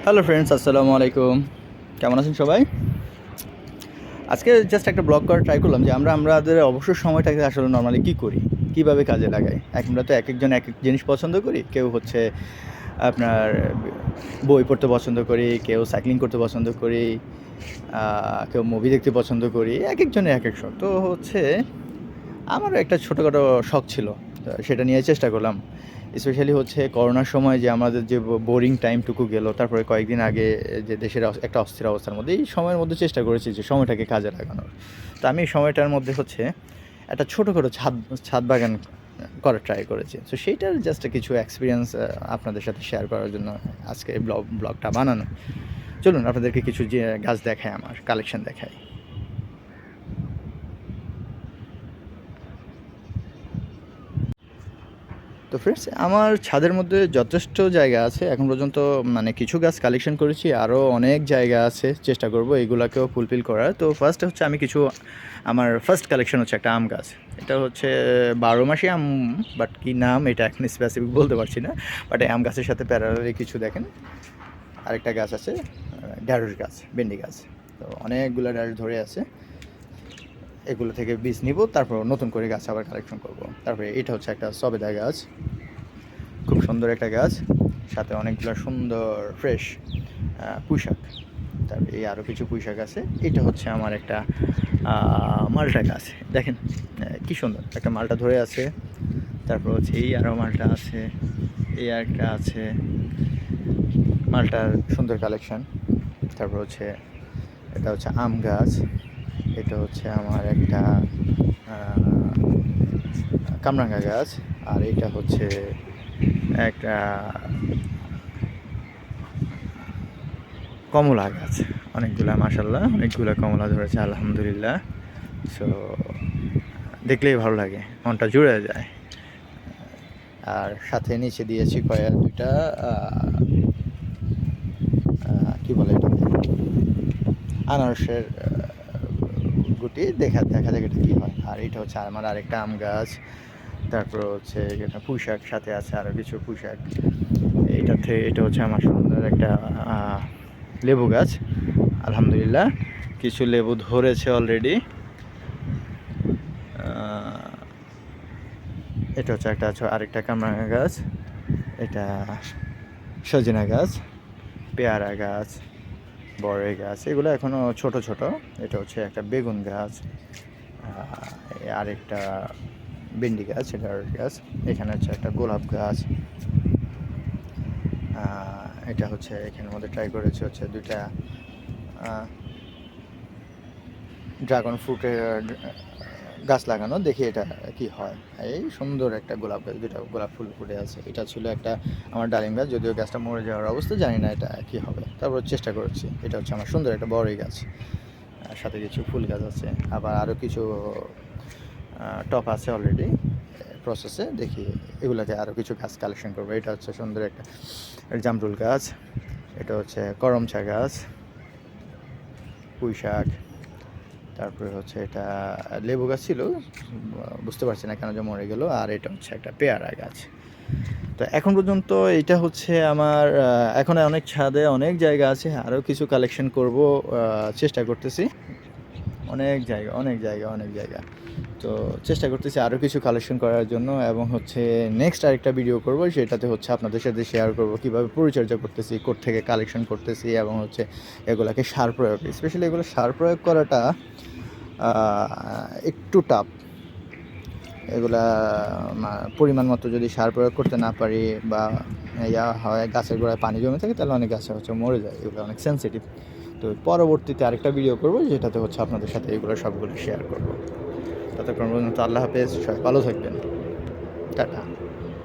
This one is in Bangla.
হ্যালো ফ্রেন্ডস, আসসালামু আলাইকুম। কেমন আছেন সবাই? আজকে জাস্ট একটা ব্লগ করার ট্রাই করলাম যে আমাদের অবসর সময়টাকে আসলে নর্মালি কী করি, কীভাবে কাজে লাগাই। আমরা তো একেকজন একেক জিনিস পছন্দ করি। কেউ হচ্ছে আপনার বই পড়তে পছন্দ করি, কেউ সাইক্লিং করতে পছন্দ করি, কেউ মুভি দেখতে পছন্দ করি। একেকজনের একেক শখ। তো হচ্ছে আমারও একটা ছোটোখাটো শখ ছিল। তো সেটা নিয়ে চেষ্টা করলাম। স্পেশালি হচ্ছে করোনার সময় যে আমাদের যে বোরিং টাইমটুকু গেল, তারপরে কয়েকদিন আগে যে দেশের একটা অস্থির অবস্থার মধ্যে, এই সময়ের মধ্যে চেষ্টা করেছি যে সময়টাকে কাজে লাগানোর। তো আমি এই সময়টার মধ্যে হচ্ছে একটা ছোটোখাটো ছাদ বাগান করার ট্রাই করেছি। তো সেইটার জাস্ট কিছু এক্সপিরিয়েন্স আপনাদের সাথে শেয়ার করার জন্য আজকে এই ব্লগটা বানানো। চলুন আপনাদেরকে কিছু যে গাছ দেখাই, আমার কালেকশন দেখাই। তো ফ্রেন্ডস, আমার ছাদের মধ্যে যথেষ্ট জায়গা আছে এখন পর্যন্ত। মানে কিছু গাছ কালেকশন করেছি, আরও অনেক জায়গা আছে, চেষ্টা করব এগুলাকেও ফুলফিল করার। তো হচ্ছে আমি আমার ফার্স্ট কালেকশন হচ্ছে একটা আম গাছ। এটা হচ্ছে 12 মাসি আম, বাট কী নাম এটা এখন স্পেসিফিক বলতে পারছি না। বাট এই আম গাছের সাথে প্যারালালি কিছু দেখেন আরেকটা গাছ আছে, ঢ্যাঁড়স গাছ, ভেন্ডি গাছ। তো অনেকগুলো ঢ্যাঁড়স ধরে আছে। এগুলো থেকে বীজ নিব, তারপর নতুন করে গাছ আবার কালেকশন করব। তারপরে এটা হচ্ছে একটা সবেদা গাছ, খুব সুন্দর একটা গাছ, সাথে অনেকগুলো সুন্দর ফ্রেশ পুঁইশাক। তারপরে এই আরও কিছু পুঁইশাক আছে। এটা হচ্ছে আমার একটা মালটা গাছ, দেখেন কি সুন্দর একটা মালটা ধরে আছে। তারপর হচ্ছে এই আরও মালটা আছে, এই একটা আছে, মালটার সুন্দর কালেকশন। তারপর হচ্ছে এটা হচ্ছে আম গাছ। এটা হচ্ছে আমার একটা কামরাঙ্গা গাছ। আর এটা হচ্ছে একটা কমলা গাছ। মাশাআল্লাহ অনেকগুলা কমলা ধরেছে, আলহামদুলিল্লাহ। সো দেখলেই ভালো লাগে, মনটা জুড়ে যায়। আর সাথে নিচে দিয়েছি দুইটা কি বলে এটা, আনারসের গুটি। দেখা যাক এটা কী হয়। আর এটা হচ্ছে আমার আরেকটা আম গাছ। তারপর হচ্ছে এটা পুঁইশাক সাথে আছে, আরও কিছু পুঁইশাক। এটা হচ্ছে আমার সুন্দর একটা লেবু গাছ, আলহামদুলিল্লাহ কিছু লেবু ধরেছে অলরেডি। এটা হচ্ছে আরেকটা কামরাঙা গাছ। এটা সজনা গাছ, পেয়ারা গাছ, বড়ই গাছ, এগুলো এখনও ছোট ছোট। এটা হচ্ছে একটা বেগুন গাছ, আরেকটা ভেন্ডি গাছ, ঢেঁড়স গাছ। এখানে হচ্ছে একটা গোলাপ গাছ। এটা হচ্ছে এখানের মধ্যে ট্রাই করেছি হচ্ছে দুইটা ড্রাগন ফ্রুটের গাছ লাগানো, দেখি এটা কি হয়। এই সুন্দর একটা গোলাপ গাছ, দুটা গোলাপ ফুল ফুটে আছে। এটা ছিল একটা আমার ডালিম গাছ, যদিও গাছটা মরে যাওয়ার অবস্থা, জানি না এটা কি হবে, তারপর চেষ্টা করেছি। এটা হচ্ছে আমার সুন্দর একটা বড়ই গাছ, সাথে কিছু ফুল গাছ আছে, আবার আরও কিছু টপ আছে অলরেডি প্রসেসে। দেখি এগুলোকে আরও কিছু গাছ কালেকশন করবো। এটা হচ্ছে সুন্দর একটা জামরুল গাছ। এটা হচ্ছে করমচা গাছ, পুঁই শাক। তারপরে হচ্ছে এটা লেবু গাছ ছিল, বুঝতে পারছি না কেন যে মরে গেল। আর এটা হচ্ছে একটা পেয়ারা গাছ। তো এখন পর্যন্ত এটা হচ্ছে আমার, এখন অনেক ছাদে অনেক জায়গা আছে, আরও কিছু কালেকশন করব, চেষ্টা করতেছি। অনেক জায়গা। তো চেষ্টা করতেছি আরও কিছু কালেকশন করার জন্য, এবং হচ্ছে নেক্সট আরেকটা ভিডিও করব, সেটাতে হচ্ছে আপনাদের সাথে শেয়ার করব কীভাবে পরিচর্যা করতেছি, থেকে কালেকশন করতেছি, এবং হচ্ছে এগুলাকে সার প্রয়োগ, স্পেশালি এগুলো সার প্রয়োগ করাটা একটু টাফ। এগুলা পরিমাণ মতো যদি সার প্রয়োগ করতে না পারি, বা হয় গাছের গোড়ায় পানি জমে থাকে, তাহলে অনেক গাছ হচ্ছে মরে যায়। এগুলো অনেক সেন্সিটিভ। তো পরবর্তীতে আরেকটা ভিডিও করব, যেটাতে হচ্ছে আপনাদের সাথে এগুলো সবগুলো শেয়ার করব। ততক্ষণ পর্যন্ত আল্লাহ হাফেজ, সবাই ভালো থাকবেন, টাটা।